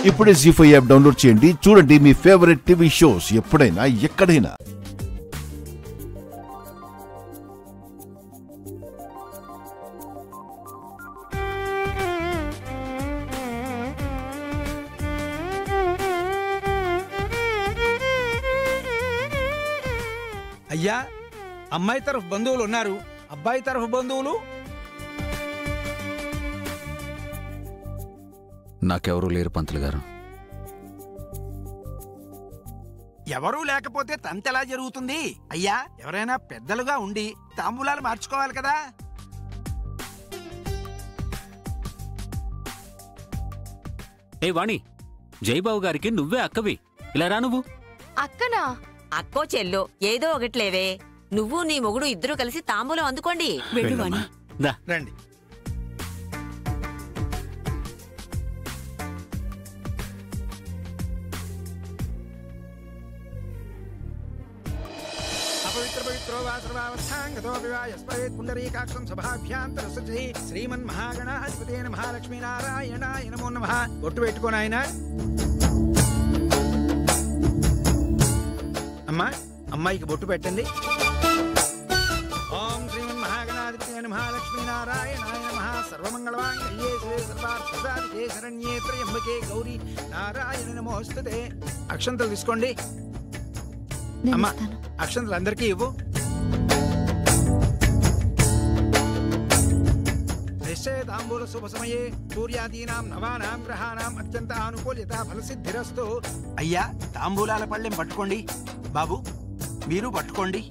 ఇప్పుడే జీ5 app download చేయండి. చూడండి మీ ఫేవరెట్ టీవీ షోస్ ఎప్పుడైనా ఎక్కడైనా. అయ్యా, అమ్మాయి తరఫు బంధువులు ఉన్నారు, అబ్బాయి తరఫు బంధువులు నాకెవరూ లేరు పంతులు గారు. ఎవరూ లేకపోతే తంతెలా జరుగుతుంది? అయ్యా, ఎవరైనా పెద్దలుగా ఉండి తాంబూలాలు మార్చుకోవాలి కదా. ఏ వాణి, జయబాబు గారికి నువ్వే అక్కవి, ఇలా రా. నువ్వు అక్కనా? అక్కో చెల్లో ఏదో ఒకట్లేవే. నువ్వు నీ మొగుడు ఇద్దరు కలిసి తాంబూలం అందుకోండి. వెళ్ళు వాణి. రండి. శ్రీమన్మహాగణాధిపతే నమః. లక్ష్మీనారాయణాయ నమో నమః. బొట్టు పెట్టుకోను ఆయన. అమ్మా, అమ్మాయికి బొట్టు పెట్టండి. ఓం శ్రీమన్మహాగణాధిపతే నమః. లక్ష్మీనారాయణాయ నమః. సర్వమంగళమాంగళ్యే శివే సర్వార్థసాధికే శరణ్యే త్రయంబకే గౌరీ నారాయణ నమోస్తుతే. అక్షంతలు తీసుకోండి. అమ్మా, అక్షంతలు అందరికీ ఇవ్వు. నిశ్చయతాంబూల శుభ సమయే సూర్యాదీనాం నవానాం గ్రహాణాం అత్యంత అనుకూల్యత ఫలసిద్ధిరస్తు. అయ్యా, తాంబూలాల పళ్ళెం పట్టుకోండి. బాబు, మీరు పట్టుకోండి.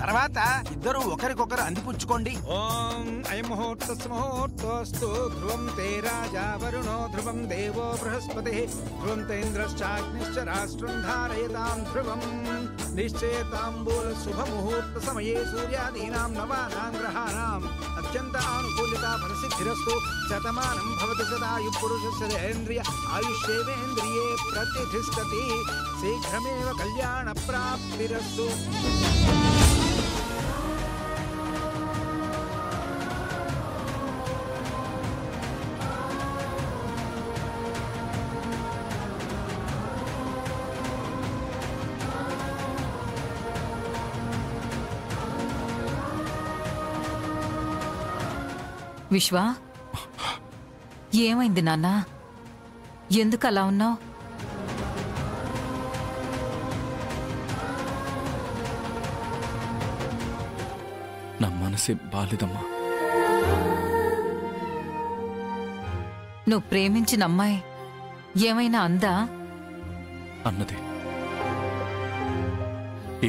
తర్వాత ఇద్దరు ఒకరికొకరు అందిపుచ్చుకోండి. ఓం అయం ముహూర్తస్సు ముహూర్తోస్తు. ధ్రువం తే రాజా వరుణో ధ్రువం దేవో బృహస్పతి ధ్రువం తేంద్రశ్చాగ్నిశ్చ రాష్ట్రం ధారయతాం ధ్రువం. నిశ్చయతాంబూల శుభ ముహూర్త సమయే సూర్యాదీనాం నవానాం గ్రహాణాం అత్యంత అనుకూలిత ఫలసిద్ధిరస్తు. శతమానం భవతి సదాయు పురుషస్యేంద్రియ ఆయుష్యేవేంద్రియే ప్రతిష్ఠతి. శీఘ్రమేవ కళ్యాణ ప్రాప్తిరస్తు. విశ్వా, ఏమైంది నాన్న? ఎందుకు అలా ఉన్నావు? నా మనసే బాలేదమ్మా. నువ్వు ప్రేమించిన అమ్మాయి ఏమైనా అందా? అన్నది.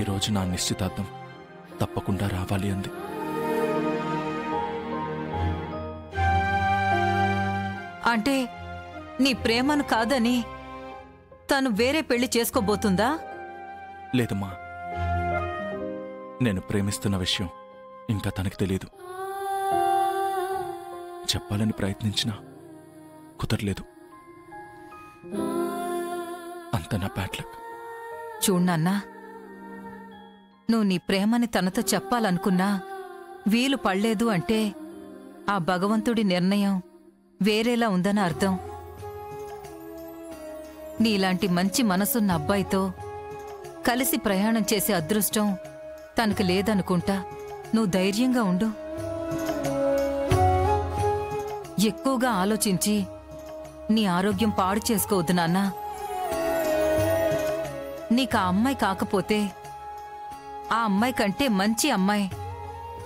ఈరోజు నా నిశ్చితార్థం తప్పకుండా రావాలి అంది. అంటే నీ ప్రేమను కాదని తను వేరే పెళ్లి చేసుకోబోతుందా? లేదమ్మా, నేను ప్రేమిస్తున్న విషయం ఇంకా తనకి తెలీదు. చెప్పాలని ప్రయత్నించినా కుదరలేదు. అంత నా బ్యాడ్ లక్. చూడ్నన్నా, నువ్వు నీ ప్రేమని తనతో చెప్పాలనుకున్నా వీలు పడలేదు అంటే ఆ భగవంతుడి నిర్ణయం వేరేలా ఉందని అర్థం. నీలాంటి మంచి మనసున్న అబ్బాయితో కలిసి ప్రయాణం చేసే అదృష్టం తనకు లేదనుకుంటా. నువ్వు ధైర్యంగా ఉండు. ఎక్కువగా ఆలోచించి నీ ఆరోగ్యం పాడు చేసుకోవద్దు నాన్నా. నీకు ఆ అమ్మాయి కాకపోతే ఆ అమ్మాయి కంటే మంచి అమ్మాయి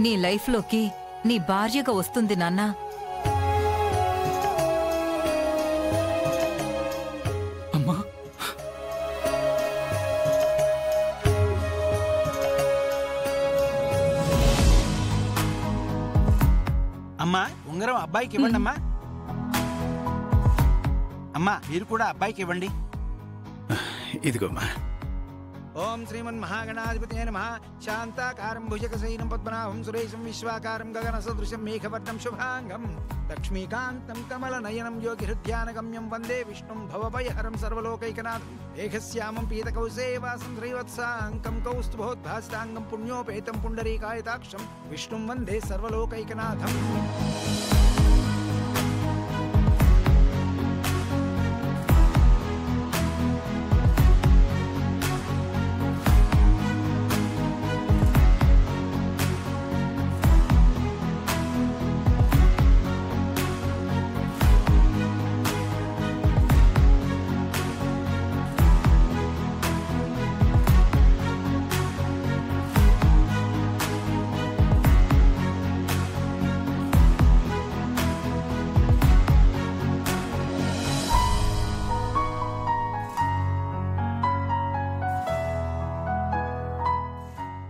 నీ లైఫ్లోకి నీ భార్యగా వస్తుంది నాన్నా. అమ్మా, ఉంగరం అబ్బాయికి ఇవ్వండి. అమ్మా, అమ్మా మీరు కూడా అబ్బాయికి ఇవ్వండి. ఇదిగోమ్మా. ఓం శ్రీమన్మహాగణాధిపతే నమః. శాంతాకారం భుజగశయనం పద్మనాభం సురేశం విశ్వాకారం గగన సదృశం మేఘవర్ణం శుభాంగం లక్ష్మీకాంతం కమలనయనం యోగిహృద్యానగమ్యం వందే విష్ణుం భవభయహరం సర్వలోకైకనాథం. ఏకశ్యామం పీతకౌసేవాసం శ్రీవత్సాంకం కౌస్తుభోద్భాసితాంగం పుణ్యోపేతం పుండరీకాయతాక్షం విష్ణుం వందే సర్వలోకైకనాథం.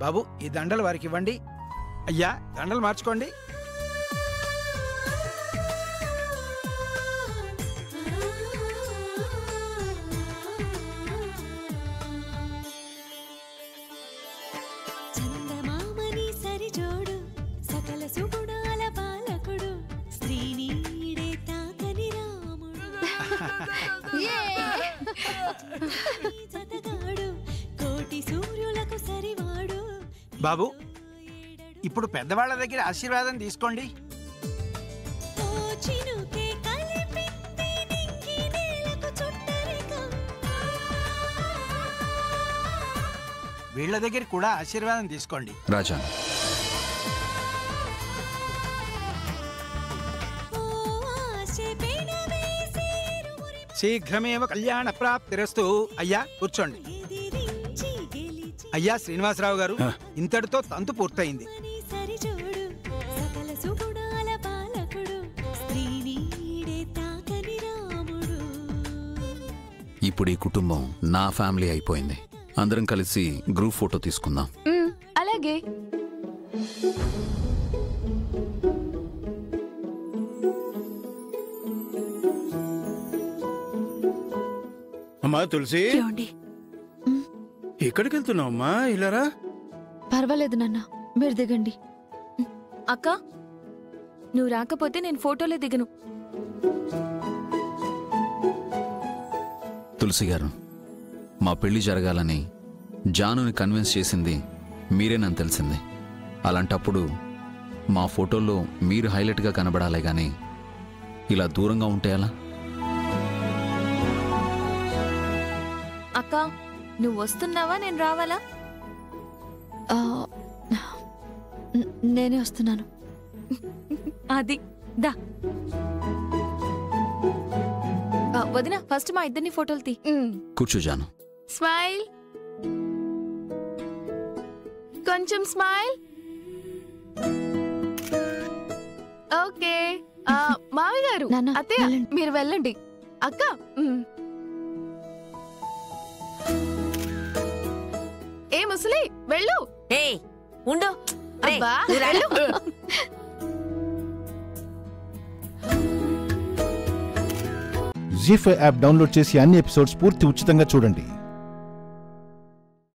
బాబు ఈ దండలు వారికి ఇవ్వండి. అయ్యా దండలు మార్చుకోండి. చందమామని సరిజోడు సకల సుగుణాల బాలకుడు శ్రీనీడే తాకని రాముడు జతగాడు కోటి సూర్యులకు సరివాడు. బాబు ఇప్పుడు పెద్దవాళ్ళ దగ్గర ఆశీర్వాదం తీసుకోండి. ఓ చినుకే కలిపింది నింగి నేలకు చుట్టరికం. వీళ్ళ దగ్గర కూడా ఆశీర్వాదం తీసుకోండి. రాజా, ఓ ఆశే పెనవేసి ఇరువురి శీఘ్రమేవ కళ్యాణ ప్రాప్తిరస్తు. అయ్యా కూర్చోండి. ఎదిరించి గెలిచి అయ్యా శ్రీనివాసరావు గారు, ఇంతటితో తంతు పూర్తయింది. సరిజోడు సకల సుగుణాల బాలకుడు శ్రీనీడే తాకని రాముడు. ఇప్పుడు ఈ కుటుంబం నా ఫ్యామిలీ అయిపోయింది. అందరం కలిసి గ్రూప్ ఫోటో తీసుకుందాం. అలాగే. అమ్మా తులసి, ఏమండి? ఎక్కడికి వెళ్తున్నావు అమ్మా? ఇలారా. పర్వాలేదు నాన్న, మీరు దిగండి. అక్క, నువ్వు రాకపోతే నేను ఫోటోలే దిగను. తులసి గారు, మా పెళ్లి జరగాలని జానుని కన్విన్స్ చేసింది మీరేనని తెలిసింది. అలాంటప్పుడు మా ఫోటోల్లో మీరు హైలైట్గా కనబడాలే గాని ఇలా దూరంగా ఉంటే ఎలా? అక్క, నువ్వు వస్తున్నావా నేను రావాలా? నేనే వస్తున్నాను. అది దా. వదిన, ఫస్ట్ మా ఇద్దరిని ఫోటోలు తీ. కూర్చో జాను. స్మైల్, కొంచెం స్మైల్. ఓకే. మావి గారు, అత్తయ్య మీరు వెళ్ళండి. అక్క, ఏ ముసలి వెళ్ళు. ఏయ్ ఉండు. అబ్బా, నువ్వు రా. వెళ్ళు. జీ5 యాప్ డౌన్లోడ్ చేసి అన్ని ఎపిసోడ్స్ పూర్తి ఉచితంగా చూడండి.